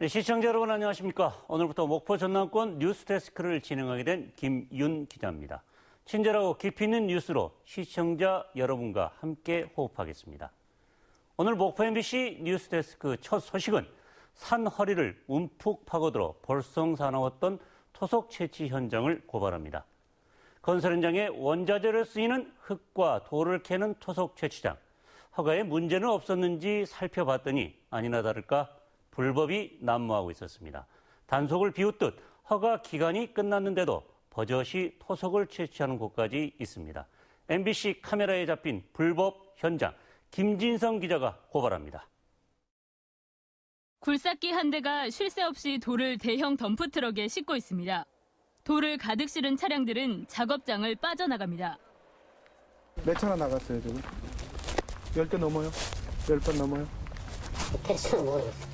네, 시청자 여러분 안녕하십니까. 오늘부터 목포 전남권 뉴스데스크를 진행하게 된 김윤 기자입니다. 친절하고 깊이 있는 뉴스로 시청자 여러분과 함께 호흡하겠습니다. 오늘 목포 MBC 뉴스데스크 첫 소식은 산 허리를 움푹 파고들어 볼성 사나웠던 토속 채취 현장을 고발합니다. 건설 현장에 원자재로 쓰이는 흙과 돌을 캐는 토속 채취장. 허가에 문제는 없었는지 살펴봤더니 아니나 다를까 불법이 난무하고 있었습니다. 단속을 비웃듯 허가 기간이 끝났는데도 버젓이 토속을 채취하는 곳까지 있습니다. MBC 카메라에 잡힌 불법 현장, 김진성 기자가 고발합니다. 굴삭기 한 대가 쉴 새 없이 돌을 대형 덤프트럭에 싣고 있습니다. 돌을 가득 실은 차량들은 작업장을 빠져나갑니다. 몇 차나 나갔어요, 지금? 10대 넘어요? 10번 넘어요? 대충 모르겠어요.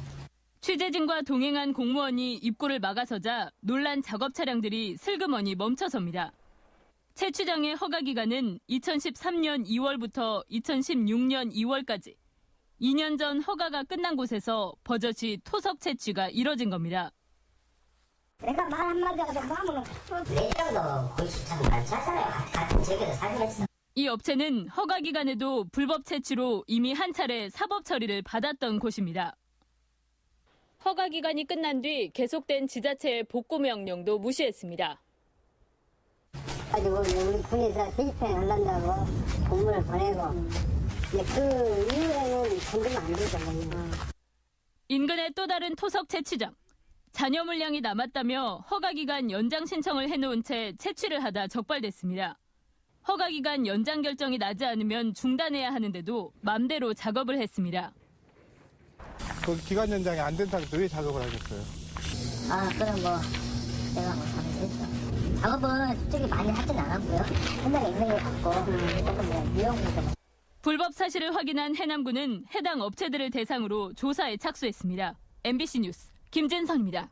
취재진과 동행한 공무원이 입구를 막아서자 놀란 작업 차량들이 슬그머니 멈춰섭니다. 채취장의 허가 기간은 2013년 2월부터 2016년 2월까지 2년 전 허가가 끝난 곳에서 버젓이 토속 채취가 이뤄진 겁니다. 내가 말 한마디 하고 마음은 내일도 공수처는 많잖아요. 같은 지역에서 살기로 했어. 이 업체는 허가 기간에도 불법 채취로 이미 한 차례 사법 처리를 받았던 곳입니다. 허가 기간이 끝난 뒤 계속된 지자체의 복구 명령도 무시했습니다. 가지고 우리 군에서 게시판에 올란다고 공문을 보내고 그 이후에는 건드면 안 되잖아요. 인근의 또 다른 토속 채취장. 잔여 물량이 남았다며 허가 기간 연장 신청을 해놓은 채 채취를 하다 적발됐습니다. 허가 기간 연장 결정이 나지 않으면 중단해야 하는데도 맘대로 작업을 했습니다. 그 기간 연장이 안 된 상태에서 왜 작업을 하겠어요? 그럼 내가 잘못했어. 작업은 솔직히 많이 하진 않았고요. 현장에 있는 걸 갖고 조금 미용도. 불법 사실을 확인한 해남군은 해당 업체들을 대상으로 조사에 착수했습니다. MBC 뉴스 김진선입니다.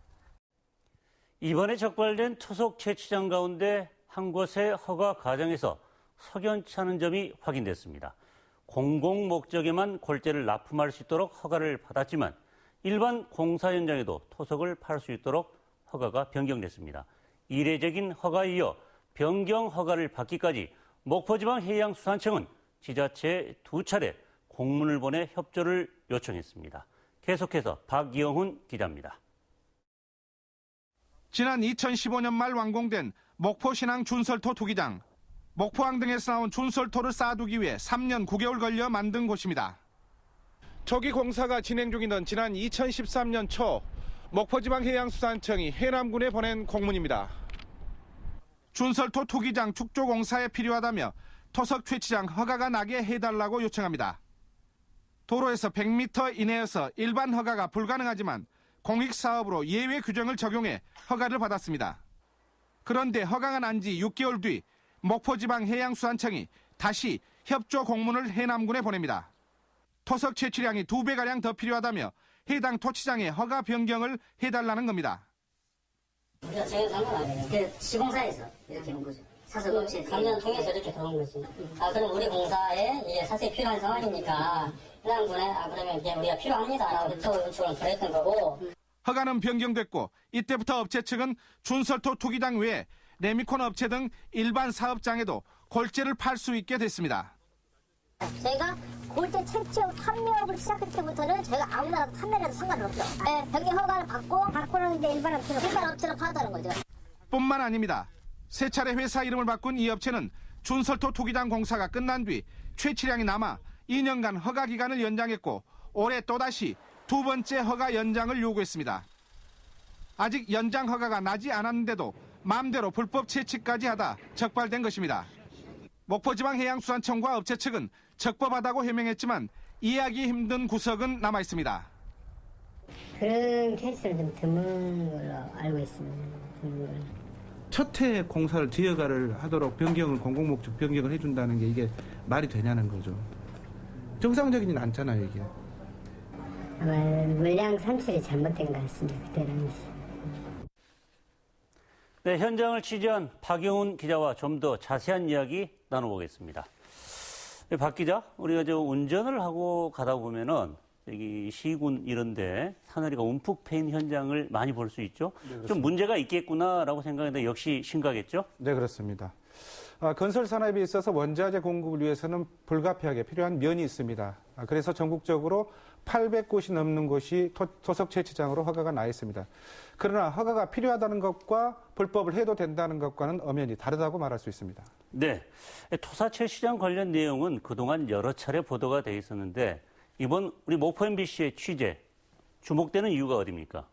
이번에 적발된 토속 채취장 가운데 한 곳의 허가 과정에서 석연치 않은 점이 확인됐습니다. 공공 목적에만 골재를 납품할 수 있도록 허가를 받았지만 일반 공사 현장에도 토속을 팔 수 있도록 허가가 변경됐습니다. 이례적인 허가에 이어 변경 허가를 받기까지 목포지방해양수산청은 지자체에 2차례 공문을 보내 협조를 요청했습니다. 계속해서 박영훈 기자입니다. 지난 2015년 말 완공된 목포신항 준설토 투기장. 목포항 등에서 나온 준설토를 쌓아두기 위해 3년 9개월 걸려 만든 곳입니다. 초기 공사가 진행 중이던 지난 2013년 초 목포지방해양수산청이 해남군에 보낸 공문입니다. 준설토 투기장 축조 공사에 필요하다며 토속 채취장 허가가 나게 해달라고 요청합니다. 도로에서 100m 이내여서 일반 허가가 불가능하지만 공익사업으로 예외 규정을 적용해 허가를 받았습니다. 그런데 허가가 난 지 6개월 뒤 목포지방해양수산청이 다시 협조 공문을 해남군에 보냅니다. 토속 채취량이 2배가량 더 필요하다며 해당 토치장의 허가 변경을 해달라는 겁니다. 우리가 제일 상관없어요. 그 시공사에서 이렇게 온 거죠. 사석업체 강연 통해서 이렇게 들어온 거지. 그럼 우리 공사에 이게 사실 필요한 상황이니까 해남군에 그러면 이제 우리가 필요합니다라고 요청을 보냈던 거고. 허가는 변경됐고 이때부터 업체 측은 준설토 투기장 외에 레미콘 업체 등 일반 사업장에도 골재를 팔 수 있게 됐습니다. 저희가 골재 채취업 판매업을 시작할 때부터는 저희가 아무나 판매해도 상관없죠. 변경 허가를 받고는 이제 일반 업체로 팔았다는 거죠. 뿐만 아닙니다. 세 차례 회사 이름을 바꾼 이 업체는 준설토 투기장 공사가 끝난 뒤 채취량이 남아 2년간 허가 기간을 연장했고 올해 또다시 2번째 허가 연장을 요구했습니다. 아직 연장 허가가 나지 않았는데도 마음대로 불법 채취까지 하다 적발된 것입니다. 목포지방해양수산청과 업체 측은 적법하다고 해명했지만 이해하기 힘든 구석은 남아 있습니다. 그런 케이스는 좀 드문 걸로 알고 있습니다. 첫 해 공사를 뒤허가를 하도록 변경을 공공목적 변경을 해준다는 게 이게 말이 되냐는 거죠. 정상적이진 않잖아요, 이게. 아마 물량 산출이 잘못된 것 같습니다. 그때는. 네, 현장을 취재한 박영훈 기자와 좀 더 자세한 이야기 나눠보겠습니다. 박 기자, 우리가 운전을 하고 가다 보면은 여기 시군 이런데 사다리가 움푹 패인 현장을 많이 볼 수 있죠. 네, 좀 문제가 있겠구나라고 생각했는데 역시 심각했죠. 네, 그렇습니다. 건설 산업에 있어서 원자재 공급을 위해서는 불가피하게 필요한 면이 있습니다. 그래서 전국적으로 800곳이 넘는 곳이 토석 채취장으로 허가가 나 있습니다. 그러나 허가가 필요하다는 것과 불법을 해도 된다는 것과는 엄연히 다르다고 말할 수 있습니다. 네, 토사 채취장 관련 내용은 그동안 여러 차례 보도가 돼 있었는데 이번 우리 목포 MBC의 취재, 주목되는 이유가 어디입니까?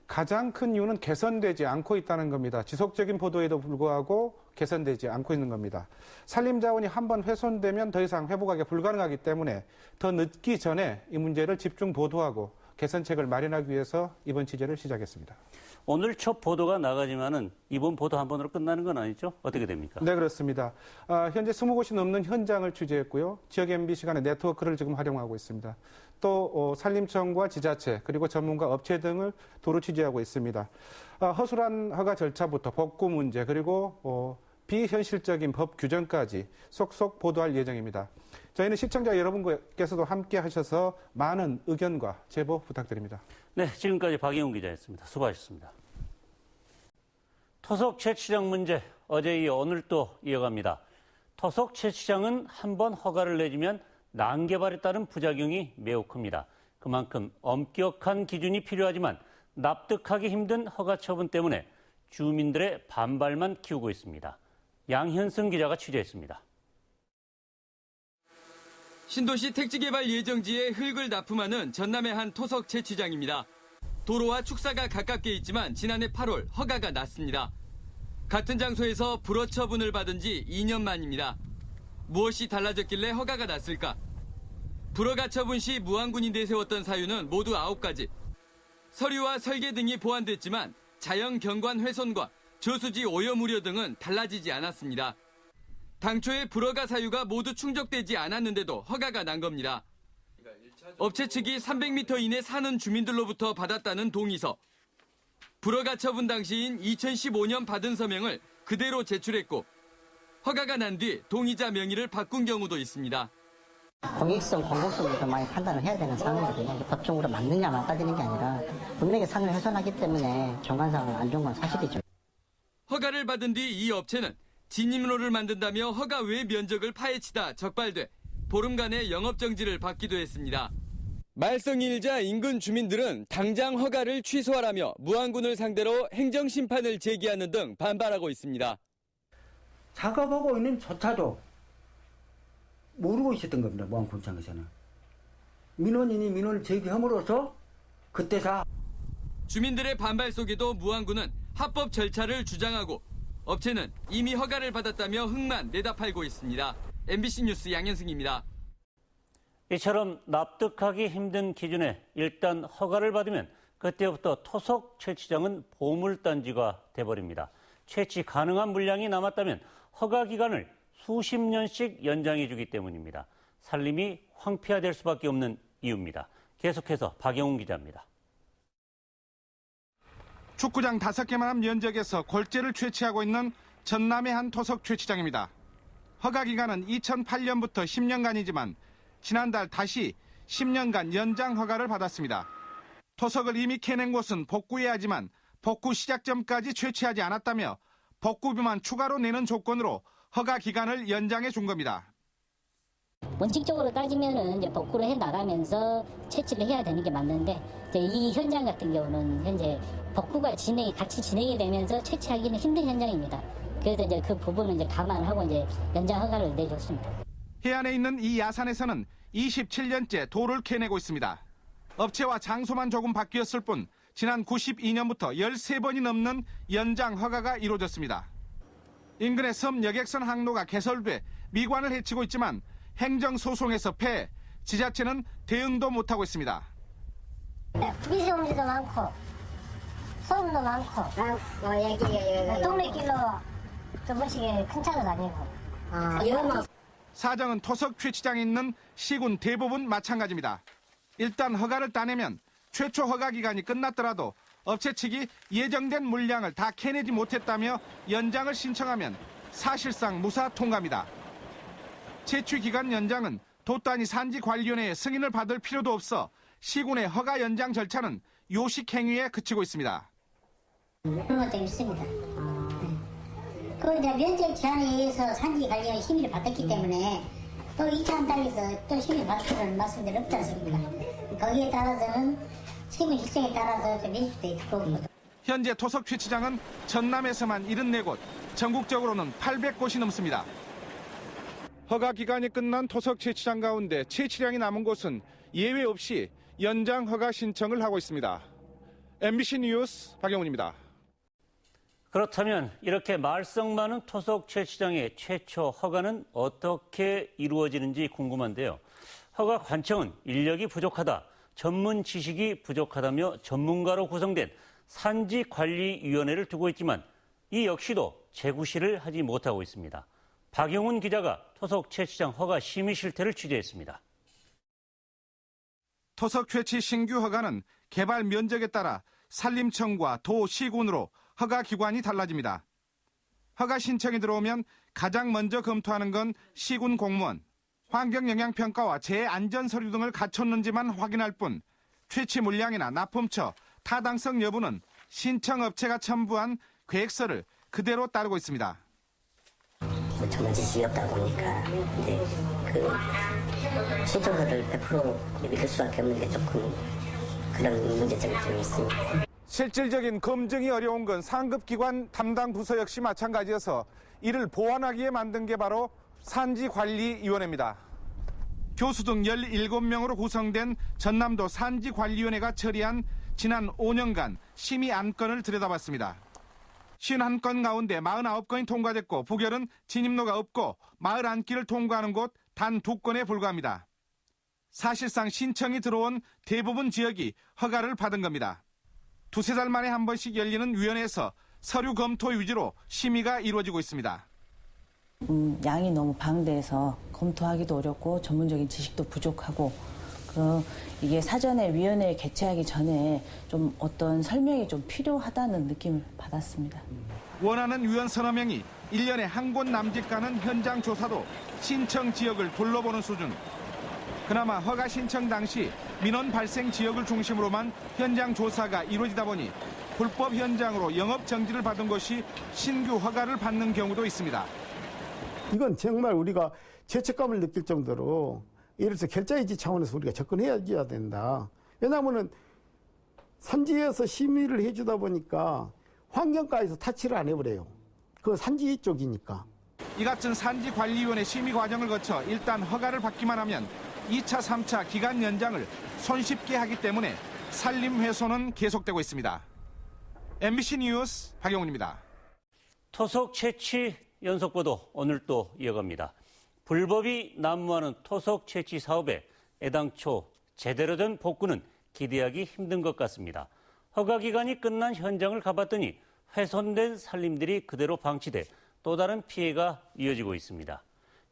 가장 큰 이유는 개선되지 않고 있다는 겁니다. 지속적인 보도에도 불구하고 개선되지 않고 있는 겁니다. 산림자원이 한번 훼손되면 더 이상 회복하기 불가능하기 때문에 더 늦기 전에 이 문제를 집중 보도하고 개선책을 마련하기 위해서 이번 취재를 시작했습니다. 오늘 첫 보도가 나가지만은 이번 보도 한 번으로 끝나는 건 아니죠? 어떻게 됩니까? 네, 그렇습니다. 현재 20곳이 넘는 현장을 취재했고요. 지역 MBC 간의 네트워크를 지금 활용하고 있습니다. 또 산림청과 지자체 그리고 전문가 업체 등을 도로 취재하고 있습니다. 허술한 허가 절차부터 복구 문제 그리고 비현실적인 법 규정까지 속속 보도할 예정입니다. 저희는 시청자 여러분께서도 함께 하셔서 많은 의견과 제보 부탁드립니다. 네, 지금까지 박영훈 기자였습니다. 수고하셨습니다. 토속 채취장 문제 어제 이어 오늘 또 이어갑니다. 토속 채취장은 한번 허가를 내주면 난개발에 따른 부작용이 매우 큽니다. 그만큼 엄격한 기준이 필요하지만 납득하기 힘든 허가 처분 때문에 주민들의 반발만 키우고 있습니다. 양현승 기자가 취재했습니다. 신도시 택지개발 예정지에 흙을 납품하는 전남의 한 토석 채취장입니다. 도로와 축사가 가깝게 있지만 지난해 8월 허가가 났습니다. 같은 장소에서 불허 처분을 받은 지 2년 만입니다. 무엇이 달라졌길래 허가가 났을까? 불허가 처분 시 무안군이 내세웠던 사유는 모두 9가지. 서류와 설계 등이 보완됐지만 자연 경관 훼손과 저수지 오염 우려 등은 달라지지 않았습니다. 당초의 불허가 사유가 모두 충족되지 않았는데도 허가가 난 겁니다. 업체 측이 300m 이내 사는 주민들로부터 받았다는 동의서. 불허가 처분 당시인 2015년 받은 서명을 그대로 제출했고 허가가 난 뒤 동의자 명의를 바꾼 경우도 있습니다. 공익성, 공공성부터 많이 판단을 해야 되는 상황이거든요. 법적으로 맞느냐 맞아지는 게 아니라 분명히 산을 훼손하기 때문에 경관상은 안 좋은 건 사실이죠. 허가를 받은 뒤 이 업체는 진입로를 만든다며 허가 외 면적을 파헤치다 적발돼 보름간의 영업정지를 받기도 했습니다. 말썽이 일자 인근 주민들은 당장 허가를 취소하라며 무안군을 상대로 행정심판을 제기하는 등 반발하고 있습니다. 작업하고 있는 조차도 모르고 있었던 겁니다. 무안군청에서는. 민원인이 민원을 제기함으로써 그때사 주민들의 반발 속에도 무안군은 합법 절차를 주장하고 업체는 이미 허가를 받았다며 흙만 내다 팔고 있습니다. MBC 뉴스 양현승입니다. 이처럼 납득하기 힘든 기준에 일단 허가를 받으면 그때부터 토속 채취장은 보물단지가 돼버립니다. 채취 가능한 물량이 남았다면 허가 기간을 수십 년씩 연장해주기 때문입니다. 산림이 황폐화될 수밖에 없는 이유입니다. 계속해서 박영훈 기자입니다. 축구장 5개만한 면적에서 골재를 채취하고 있는 전남의 한 토석 채취장입니다. 허가 기간은 2008년부터 10년간이지만 지난달 다시 10년간 연장 허가를 받았습니다. 토석을 이미 캐낸 곳은 복구해야 하지만 복구 시작점까지 채취하지 않았다며 복구비만 추가로 내는 조건으로 허가 기간을 연장해 준 겁니다. 원칙적으로 따지면은 이제 복구를 해 나가면서 채취를 해야 되는 게 맞는데 이제 이 현장 같은 경우는 현재 복구가 같이 진행이 되면서 채취하기는 힘든 현장입니다. 그래서 이제 그 부분은 이제 감안하고 이제 연장 허가를 내줬습니다. 해안에 있는 이 야산에서는 27년째 돌을 캐내고 있습니다. 업체와 장소만 조금 바뀌었을 뿐 지난 92년부터 13번이 넘는 연장 허가가 이루어졌습니다. 인근의 섬 여객선 항로가 개설돼 미관을 해치고 있지만 행정소송에서 패, 지자체는 대응도 못하고 있습니다. 미세먼지도 많고 소음도 많고 동네 길로 조금씩 큰 차도 다니고 사정은 토석 채취장에 있는 시군 대부분 마찬가지입니다. 일단 허가를 따내면 최초 허가 기간이 끝났더라도 업체 측이 예정된 물량을 다 캐내지 못했다며 연장을 신청하면 사실상 무사 통과입니다. 채취 기간 연장은 도단위 산지관리위원회의 승인을 받을 필요도 없어 시군의 허가 연장 절차는 요식 행위에 그치고 있습니다. 그런 것도 있습니다. 그 이제 면적 제한에 의해서 산지 관리의 심의를 받았기 때문에 또 2차 한달에서 또 심의 받으라는 말씀들 없지 않습니까? 거기에 따라서는 시군 일정에 따라서 좀 밀 수도 있고. 현재 토석 채취장은 전남에서만 74곳, 전국적으로는 800곳이 넘습니다. 허가 기간이 끝난 토석 채취장 가운데 채취량이 남은 곳은 예외 없이 연장 허가 신청을 하고 있습니다. MBC 뉴스 박영훈입니다. 그렇다면 이렇게 말썽 많은 토속 채취장의 최초 허가는 어떻게 이루어지는지 궁금한데요. 허가 관청은 인력이 부족하다, 전문 지식이 부족하다며 전문가로 구성된 산지관리위원회를 두고 있지만 이 역시도 재구시를 하지 못하고 있습니다. 박영훈 기자가 토속 채취장 허가 심의 실태를 취재했습니다. 토석 채취 신규 허가는 개발 면적에 따라 산림청과 도, 시군으로 허가 기관이 달라집니다. 허가 신청이 들어오면 가장 먼저 검토하는 건 시군 공무원. 환경영향평가와 재해안전 서류 등을 갖췄는지만 확인할 뿐 채취 물량이나 납품처, 타당성 여부는 신청업체가 첨부한 계획서를 그대로 따르고 있습니다. 전문 지식이 없다 보니까 이제 그 신청서를 100% 믿을 수밖에 없는 게 조금 그런 문제점이 좀 있습니다. 실질적인 검증이 어려운 건 상급기관 담당 부서 역시 마찬가지여서 이를 보완하기에 만든 게 바로 산지관리위원회입니다. 교수 등 17명으로 구성된 전남도 산지관리위원회가 처리한 지난 5년간 심의 안건을 들여다봤습니다. 51건 가운데 49건이 통과됐고 부결은 진입로가 없고 41기를 통과하는 곳 단 2건에 불과합니다. 사실상 신청이 들어온 대부분 지역이 허가를 받은 겁니다. 2-3달 만에 한 번씩 열리는 위원회에서 서류 검토 위주로 심의가 이루어지고 있습니다. 양이 너무 방대해서 검토하기도 어렵고 전문적인 지식도 부족하고 이게 사전에 위원회 개최하기 전에 좀 어떤 설명이 좀 필요하다는 느낌을 받았습니다. 원하는 위원 서너 명이 1년에 한 곳 남짓 가는 현장 조사도 신청 지역을 둘러보는 수준. 그나마 허가 신청 당시 민원 발생 지역을 중심으로만 현장 조사가 이루어지다 보니 불법 현장으로 영업 정지를 받은 것이 신규 허가를 받는 경우도 있습니다. 이건 정말 우리가 죄책감을 느낄 정도로 예를 들어서 결자이지 차원에서 우리가 접근해야 된다. 왜냐하면 산지에서 심의를 해주다 보니까 환경과에서 타치를 안 해버려요. 그 산지 쪽이니까. 이 같은 산지관리위원회 심의 과정을 거쳐 일단 허가를 받기만 하면 2차, 3차 기간 연장을 손쉽게 하기 때문에 산림 훼손은 계속되고 있습니다. MBC 뉴스 박영훈입니다. 토속 채취 연속 보도 오늘 또 이어갑니다. 불법이 난무하는 토속 채취 사업에 애당초 제대로 된 복구는 기대하기 힘든 것 같습니다. 허가 기간이 끝난 현장을 가봤더니 훼손된 산림들이 그대로 방치돼 또 다른 피해가 이어지고 있습니다.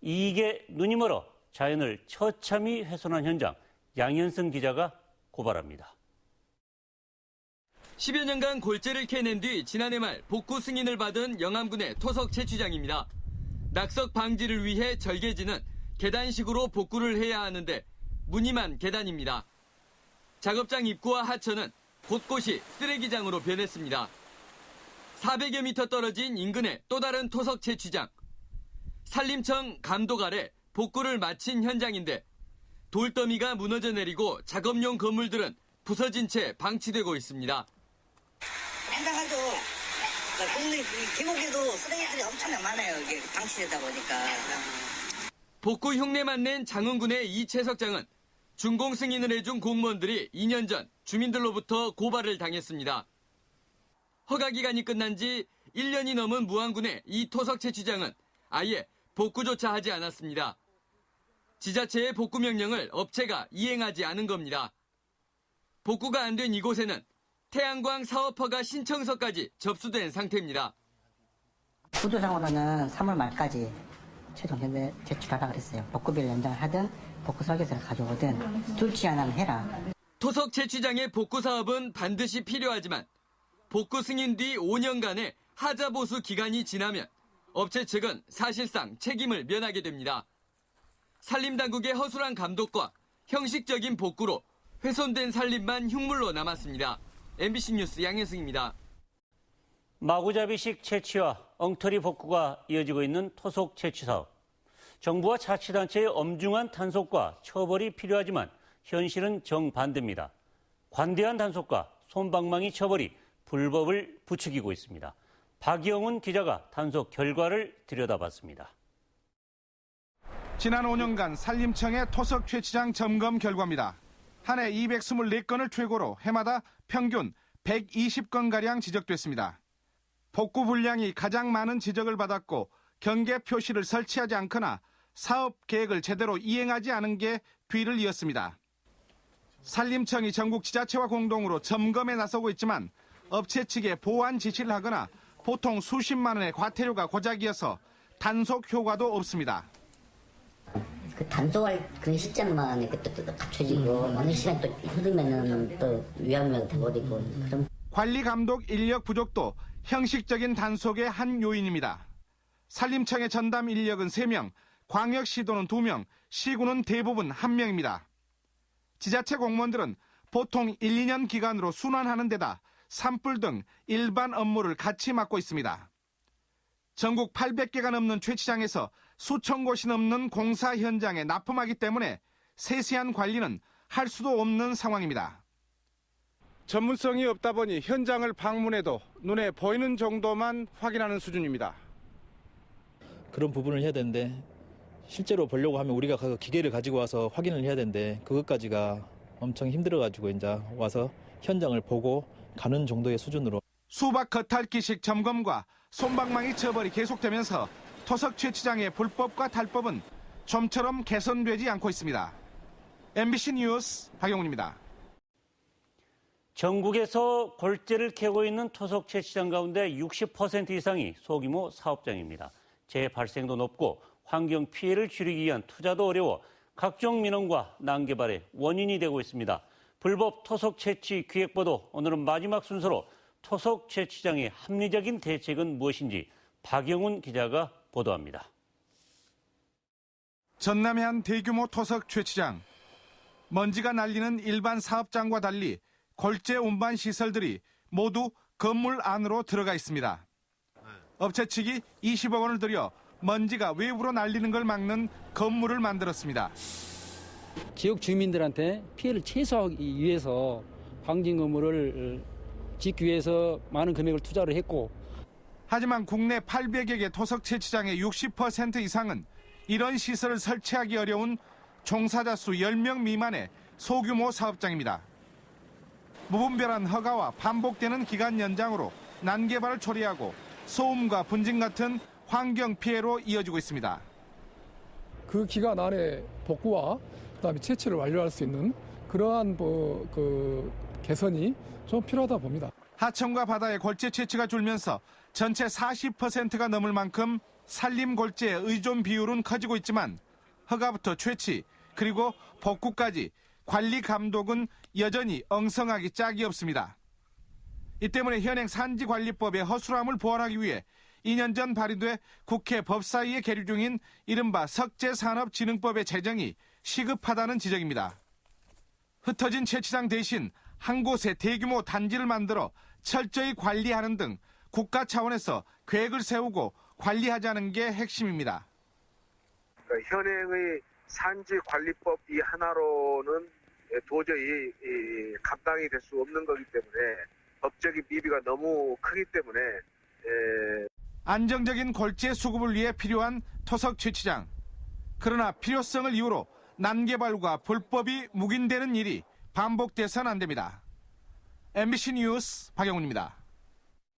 이익에 눈이 멀어 자연을 처참히 훼손한 현장, 양현승 기자가 고발합니다. 10여 년간 골재를 캐낸 뒤 지난해 말 복구 승인을 받은 영암군의 토석 채취장입니다. 낙석 방지를 위해 절개지는 계단식으로 복구를 해야 하는데 무늬만 계단입니다. 작업장 입구와 하천은 곳곳이 쓰레기장으로 변했습니다. 400여 미터 떨어진 인근의 또 다른 토석 채취장. 산림청 감독 아래 복구를 마친 현장인데 돌더미가 무너져 내리고 작업용 건물들은 부서진 채 방치되고 있습니다. 생각하죠. 국내 계곡에도 쓰레기들이 엄청 많아요. 이게 방치되다 보니까. 복구 흉내만 낸 장흥군의 이채석장은 준공 승인을 해준 공무원들이 2년 전 주민들로부터 고발을 당했습니다. 허가 기간이 끝난 지 1년이 넘은 무안군의 이 토석 채취장은 아예 복구조차 하지 않았습니다. 지자체의 복구 명령을 업체가 이행하지 않은 겁니다. 복구가 안 된 이곳에는 태양광 사업허가 신청서까지 접수된 상태입니다. 구조상으로는 3월 말까지 최종 현재 제출하라 그랬어요. 복구비를 연장을 하든 복구 설계서를 가져오든 둘 중 하나는 해라. 토석 채취장의 복구 사업은 반드시 필요하지만 복구 승인 뒤 5년간의 하자 보수 기간이 지나면 업체 측은 사실상 책임을 면하게 됩니다. 산림당국의 허술한 감독과 형식적인 복구로 훼손된 산림만 흉물로 남았습니다. MBC 뉴스 양현승입니다. 마구잡이식 채취와 엉터리 복구가 이어지고 있는 토속 채취 사업. 정부와 자치단체의 엄중한 단속과 처벌이 필요하지만 현실은 정반대입니다. 관대한 단속과 솜방망이 처벌이 불법을 부추기고 있습니다. 박영훈 기자가 단속 결과를 들여다봤습니다. 지난 5년간 산림청의 토속 채취장 점검 결과입니다. 한 해 224건을 최고로 해마다 평균 120건가량 지적됐습니다. 복구 불량이 가장 많은 지적을 받았고 경계 표시를 설치하지 않거나 사업 계획을 제대로 이행하지 않은 게 뒤를 이었습니다. 산림청이 전국 지자체와 공동으로 점검에 나서고 있지만 업체 측에 보완 지시를 하거나 보통 수십만 원의 과태료가 고작이어서 단속 효과도 없습니다. 그 단속할 그 시점만 그때 또 갖춰지고 어느 시간 또 흐르면은 또 위험하게 돼버리고 그럼. 관리 감독 인력 부족도 형식적인 단속의 한 요인입니다. 산림청의 전담 인력은 3명, 광역시도는 2명, 시군은 대부분 1명입니다. 지자체 공무원들은 보통 1, 2년 기간으로 순환하는 데다 산불 등 일반 업무를 같이 맡고 있습니다. 전국 800개가 넘는 채취장에서 수천 곳이 넘는 공사 현장에 납품하기 때문에 세세한 관리는 할 수도 없는 상황입니다. 전문성이 없다 보니 현장을 방문해도 눈에 보이는 정도만 확인하는 수준입니다. 그런 부분을 해야 되는데 실제로 보려고 하면 우리가 그 기계를 가지고 와서 확인을 해야 되는데 그것까지가 엄청 힘들어가지고 이제 와서 현장을 보고 가는 정도의 수준으로. 수박 겉핥기식 점검과 솜방망이 처벌이 계속되면서 토속 채취장의 불법과 탈법은 좀처럼 개선되지 않고 있습니다. MBC 뉴스 박영훈입니다. 전국에서 골재를 캐고 있는 토속 채취장 가운데 60% 이상이 소규모 사업장입니다. 재발생도 높고 환경 피해를 줄이기 위한 투자도 어려워 각종 민원과 난개발의 원인이 되고 있습니다. 불법 토속 채취 기획보도 오늘은 마지막 순서로 토속 채취장의 합리적인 대책은 무엇인지 박영훈 기자가 보도합니다. 전남의 한 대규모 토속 채취장. 먼지가 날리는 일반 사업장과 달리 골재 운반 시설들이 모두 건물 안으로 들어가 있습니다. 업체 측이 20억 원을 들여 먼지가 외부로 날리는 걸 막는 건물을 만들었습니다. 지역 주민들한테 피해를 최소화하기 위해서 방진 건물을 짓기 위해서 많은 금액을 투자를 했고. 하지만 국내 800여 개 토속 채취장의 60% 이상은 이런 시설을 설치하기 어려운 종사자 수 10명 미만의 소규모 사업장입니다. 무분별한 허가와 반복되는 기간 연장으로 난개발을 초래하고 소음과 분진 같은 환경 피해로 이어지고 있습니다. 그 기간 안에 복구와 그다음에 채취를 완료할 수 있는 그러한 개선이 좀 필요하다 봅니다. 하천과 바다의 골재 채취가 줄면서 전체 40%가 넘을 만큼 산림 골재의 의존 비율은 커지고 있지만 허가부터 채취 그리고 복구까지 관리 감독은 여전히 엉성하기 짝이 없습니다. 이 때문에 현행 산지관리법의 허술함을 보완하기 위해 2년 전 발의돼 국회 법사위에 계류 중인 이른바 석재산업진흥법의 제정이 시급하다는 지적입니다. 흩어진 채취장 대신 한 곳에 대규모 단지를 만들어 철저히 관리하는 등 국가 차원에서 계획을 세우고 관리하자는 게 핵심입니다. 현행의 산지관리법 이 하나로는 도저히 감당이 될 수 없는 거기 때문에 법적인 미비가 너무 크기 때문에 안정적인 골재 수급을 위해 필요한 토속 채취장. 그러나 필요성을 이유로 난개발과 불법이 묵인되는 일이 반복돼서는 안 됩니다. MBC 뉴스 박영훈입니다.